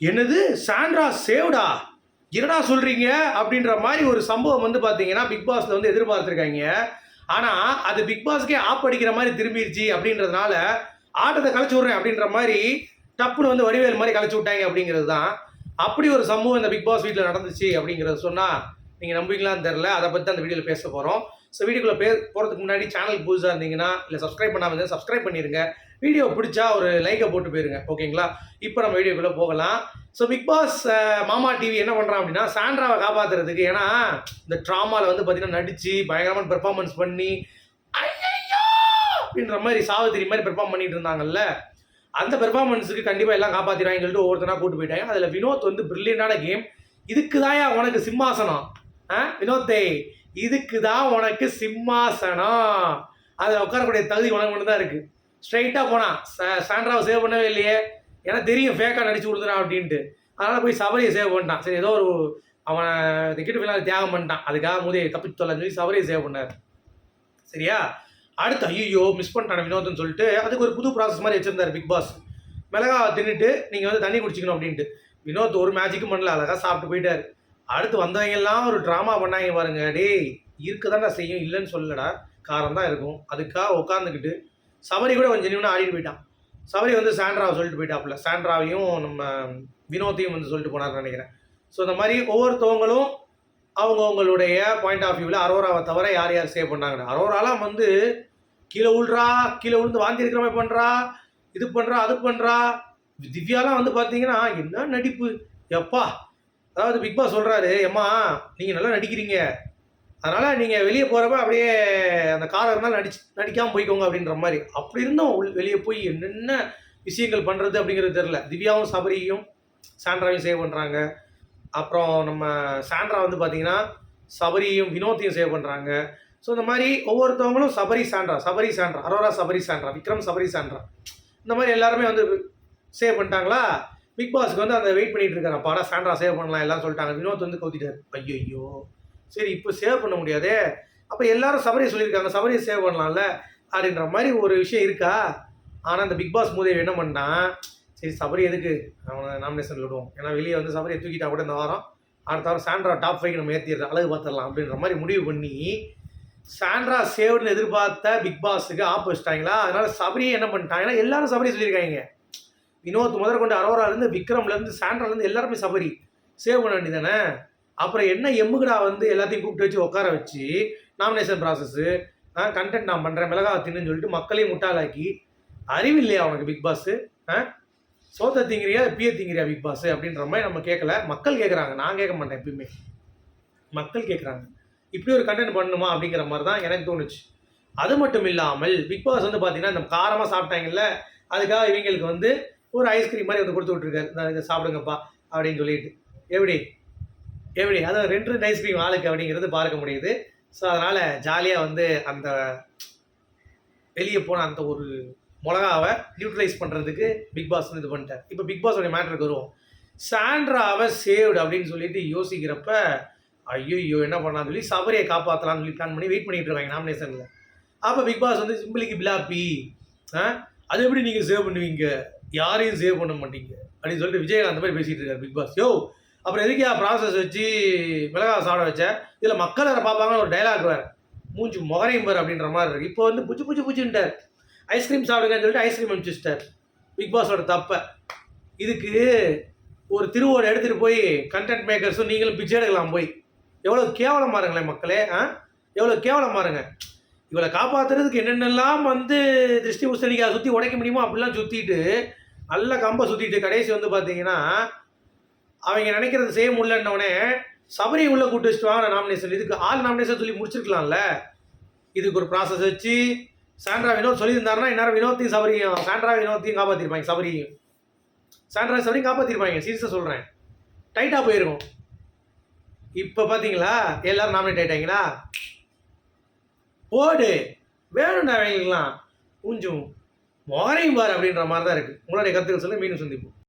என்னது சாண்ட்ரா சேவ்டா, என்னடா சொல்கிறீங்க அப்படின்ற மாதிரி ஒரு சம்பவம் வந்து பார்த்தீங்கன்னா பிக் பாஸில் வந்து எதிர்பார்த்துருக்காங்க. ஆனால் அது பிக் பாஸ்க்கே ஆப் அடிக்கிற மாதிரி திரும்பிடுச்சு அப்படின்றதுனால ஆட்டத்தை கலைச்சி விட்றேன் அப்படின்ற மாதிரி டப்புன்னு வந்து வடிவேல் மாதிரி கலைச்சி விட்டாங்க அப்படிங்கிறது தான். அப்படி ஒரு சம்பவம் இந்த பிக் பாஸ் வீட்டில் நடந்துச்சு அப்படிங்கிறத சொன்னால் நீங்கள் நம்புவீங்களான்னு தெரில. அதை பற்றி அந்த வீடியோவில் பேச போகிறோம். ஸோ வீடியோக்குள்ளே போகிறதுக்கு முன்னாடி சேனலுக்கு புதுசாக இருந்தீங்கன்னா இல்லை சப்ஸ்கிரைப் பண்ணாமல் இருந்தால் சப்ஸ்கிரைப் பண்ணிடுங்க. வீடியோ பிடிச்சா ஒரு லைக்கை போட்டு போயிருங்க, ஓகேங்களா? இப்போ நம்ம வீடியோக்குள்ளே போகலாம். ஸோ பிக் பாஸ் மாமா டிவி என்ன பண்ணுறான் அப்படின்னா சாண்ட்ராவை காப்பாற்றுறதுக்கு, ஏன்னா இந்த ட்ராமாவில் வந்து பார்த்தீங்கன்னா நடித்து பயங்கரமான பெர்ஃபார்மன்ஸ் பண்ணி ஐயோ அப்படின்ற மாதிரி சாவித்திரி மாதிரி பெர்ஃபார்ம் பண்ணிட்டு இருந்தாங்கல்ல, அந்த பெர்ஃபார்மன்ஸுக்கு கண்டிப்பாக எல்லாம் காப்பாற்றிடுவாங்கன்னு சொல்லிட்டு ஒவ்வொருத்தனா கூட்டு போயிட்டாங்க. அதில் வினோத் வந்து பிரில்லியண்டான கேம். இதுக்கு தாயா உனக்கு சிம்மாசனம், வினோத்தே, இதுக்கு தான் உனக்கு சிம்மாசனம். அதில் உட்காரக்கூடிய தகுதி உனக்கு மட்டும் தான் இருக்குது. ஸ்ட்ரைட்டாக போனான், சாண்ட்ராவை சேவ் பண்ணவே இல்லையே, ஏன்னா தெரியும் ஃபேக்காக நடிச்சு கொடுத்துறான் அப்படின்ட்டு. அதனால் போய் சபரியை சேவ் பண்ணிட்டான். சரி, ஏதோ ஒரு அவனை டிக்கெட் ஃபினால் தியாகம் பண்ணிட்டான், அதுக்காக முதே தப்பிச்சு சொல்லி சபரியை சேவ் பண்ணார். சரியா? அடுத்து ஐயோ மிஸ் பண்ணிட்டான வினோத்னு சொல்லிட்டு அதுக்கு ஒரு புது ப்ராசஸ் மாதிரி வச்சுருந்தார் பிக் பாஸ். மிளகா தின்னுட்டு நீங்கள் வந்து தண்ணி குடிச்சிக்கணும் அப்படின்ட்டு. வினோத் ஒரு மேஜிக்கும் பண்ணல, அழகாக சாப்பிட்டு போயிட்டார். அடுத்து வந்தவங்க எல்லாம் ஒரு ட்ராமா பண்ணாங்க பாருங்க. டேய் இருக்க தான்டா செய்யும், இல்லைன்னு சொல்லடா, காரம் தான் இருக்கும். அதுக்காக உட்காந்துக்கிட்டு சபரி கூட கொஞ்சம் ஜென்யூனாக ஆடிட்டு போயிட்டான். சபரி வந்து சாண்ட்ராவை சொல்லிட்டு போயிட்டாப்புல, சாண்ட்ராவையும் நம்ம வினோத்தையும் வந்து சொல்லிட்டு போனார்னு நினைக்கிறேன். ஸோ இந்த மாதிரி ஒவ்வொருத்தவங்களும் அவங்கவுங்களுடைய பாயிண்ட் ஆஃப் வியூவில் அரோராவை தவிர யார் யார் சேவ் பண்ணாங்க. அரோராலாம் வந்து கீழே விழுறா, கீழே விழுந்து வாந்தி இருக்கிற மாதிரி பண்ணுறா, இது பண்ணுறா, அது பண்ணுறா. திவ்யாலாம் வந்து பார்த்தீங்கன்னா என்ன நடிப்பு எப்பா. அதாவது பிக் பாஸ் சொல்கிறாரு, எம்மா நீங்கள் நல்லா நடிக்கிறீங்க, அதனால் நீங்கள் வெளியே போகிறப்ப அப்படியே அந்த காரம் இருந்தாலும் நடிக்காமல் போய்க்கோங்க அப்படின்ற மாதிரி. அப்படி இருந்தும் வெளியே போய் என்னென்ன விஷயங்கள் பண்ணுறது அப்படிங்கிறது தெரில. திவ்யாவும் சபரியும் சாண்ட்ராவையும் சேவ் பண்ணுறாங்க. அப்புறம் நம்ம சாண்ட்ரா வந்து பார்த்தீங்கன்னா சபரியும் வினோத்தையும் சேவ் பண்ணுறாங்க. ஸோ இந்த மாதிரி ஒவ்வொருத்தவங்களும் Sabari Sandra, Arora Sabari Sandra, Vikram Sabari Sandra, இந்த மாதிரி எல்லாருமே வந்து சேவ் பண்ணிட்டாங்களா. பிக் பாஸ்க்கு வந்து அந்த வெயிட் பண்ணிட்டு இருக்காரு, அப்பாடா சாண்ட்ரா சேவ் பண்ணலாம் எல்லாம் சொல்லிட்டாங்க. வினோத் வந்து கவுத்திட்டார். ஐயோ சரி இப்போ சேவ் பண்ண முடியாதே, அப்போ எல்லாரும் சபரியை சொல்லியிருக்காங்க, சபரியை சேவ் பண்ணலாம்ல அப்படின்ற மாதிரி ஒரு விஷயம் இருக்கா. ஆனால் அந்த பிக் பாஸ் மூதேவி என்ன பண்ணான், சரி சபரி எதுக்கு அவனை நாமினேஷன் விடுவோம், ஏன்னா வெளியே வந்து சபரியை தூக்கிட்டா கூட இந்த வாரம் அடுத்த வாரம் சாண்ட்ரா டாப் 5 நம்ம ஏற்றிடுறோம், அழகு பார்த்துடலாம் அப்படின்ற மாதிரி முடிவு பண்ணி சாண்ட்ரா சேவ்னு எதிர்பார்த்த பிக் பாஸுக்கு ஆப் வச்சிட்டாங்களா. அதனால சபரியை என்ன பண்ணிட்டாங்கன்னா எல்லாரும் சபரி சொல்லியிருக்காங்க. வினோத் முதற்கொண்டு அரோராலேருந்து விக்ரம்லேருந்து சாண்ட்ராலேருந்து எல்லாருமே சபரி சேவ் பண்ண வேண்டியதானே. அப்புறம் என்ன எம்முகடா வந்து எல்லாத்தையும் கூப்பிட்டு வச்சு உட்கார வச்சு நாமினேஷன் ப்ராசஸ்ஸு, கண்டென்ட் நான் பண்ணுறேன் மிளகா தின்னு சொல்லிட்டு மக்களையும் முட்டாளாக்கி, அறிவில்லையா அவனுக்கு பிக் பாஸு? சோத்தை திங்கிறியா பிய திங்கிறியா பிக் பாஸ் அப்படின்ற மாதிரி நம்ம கேட்கல, மக்கள் கேட்குறாங்க. நான் கேட்க மாட்டேன், எப்பயுமே மக்கள் கேட்குறாங்க. இப்படி ஒரு கண்டென்ட் பண்ணணுமா அப்படிங்கிற மாதிரி தான் எனக்கு தோணுச்சு. அது மட்டும் இல்லாமல் பிக் பாஸ் வந்து பார்த்தீங்கன்னா இந்த காரமாக சாப்பிட்டாங்கல்ல, அதுக்காக இவங்களுக்கு வந்து ஒரு ஐஸ்கிரீம் மாதிரி வந்து கொடுத்து விட்ருக்காரு, இதை சாப்பிடுங்கப்பா அப்படின்னு சொல்லிட்டு. எப்படி அதான் 2 ஐஸ்கிரீம் ஆளுக்கு அப்படிங்கிறது பார்க்க முடியுது. ஸோ அதனால் ஜாலியாக வந்து அந்த வெளியே போன அந்த ஒரு மிளகாவை நியூட்ரலைஸ் பண்ணுறதுக்கு பிக் பாஸ் வந்து இது பண்ணிட்டார். இப்போ பிக் பாஸோடைய மேட்டருக்கு வருவோம். சாண்ட்ராவை சேவ்டு அப்படின்னு சொல்லிட்டு யோசிக்கிறப்ப ஐயோ என்ன பண்ணான்னு சொல்லி சபரியை காப்பாற்றலாம்னு சொல்லி பிளான் பண்ணி வெயிட் பண்ணிட்டு இருக்காங்க நாமினேஷனில். அப்போ பிக் பாஸ் வந்து சிம்பிளிக்கு பிலாப்பி, அது எப்படி நீங்கள் சேவ் பண்ணுவீங்க, யாரையும் சேவ் பண்ண மாட்டீங்க அப்படின்னு சொல்லிட்டு விஜயகாந்த் மாதிரி பேசிகிட்டு இருக்காரு பிக் பாஸ். அப்புறம் எதுக்கே ப்ராசஸ் வச்சு மிளகா சாப்பிட வச்ச, இதில் மக்கள் வேறு பார்ப்பாங்கன்னு ஒரு டைலாக் வேறு, மூஞ்சி முகரையும் பார் அப்படின்ற மாதிரி இருக்குது. இப்போ வந்து புச்சுட்டார், ஐஸ்கிரீம் சாப்பிடுங்கன்னு சொல்லிட்டு ஐஸ்கிரீம் அனுப்பிச்சிட்டார். பிக் பாஸோட தப்பை இதுக்கு ஒரு திருவோடு எடுத்துகிட்டு போய் கண்டென்ட் மேக்கர்ஸும் நீங்களும் பிச்சை எடுக்கலாம் போய். எவ்வளோ கேவலமாக இருங்களேன் மக்களே, எவ்வளோ கேவலமாக இருங்க. இவளை காப்பாற்றுறதுக்கு என்னென்னலாம் வந்து திருஷ்டி புஸ்தனிக்கு அதை சுற்றி உடைக்க முடியுமோ அப்படிலாம் சுற்றிட்டு நல்ல கம்பை சுற்றிட்டு கடைசி வந்து பார்த்தீங்கன்னா அவங்க நினைக்கிறது செய்ய முடியலன்னொடனே சபரியை உள்ளே கூட்டு வச்சுட்டு வாங்க நாமினேஷன், இதுக்கு ஆள் நாமினேஷன் சொல்லி முடிச்சிருக்கலாம்ல. இதுக்கு ஒரு ப்ராசஸ் வச்சு சாண்ட்ரா வினோத் சொல்லியிருந்தாருன்னா இந்நேரம் வினோத்தையும் சபரியும் சாண்ட்ரா வினோத்தையும் காப்பாற்றிருப்பாங்க, சபரியும் சபரியும் காப்பாற்றிருப்பாங்க. சீரியஸாக சொல்கிறேன், டைட்டாக போயிருக்கும். இப்போ பார்த்தீங்களா எல்லோரும் நாமினேட் ஆகிட்டாங்களா, போடு வேணும்டா அவங்களுக்குலாம் கொஞ்சம் முகரையும் பாரு அப்படின்ற மாதிரி தான் இருக்குது. உங்களுடைய கருத்துக்கள் சொல்ல மீண்டும் சந்திப்போம்.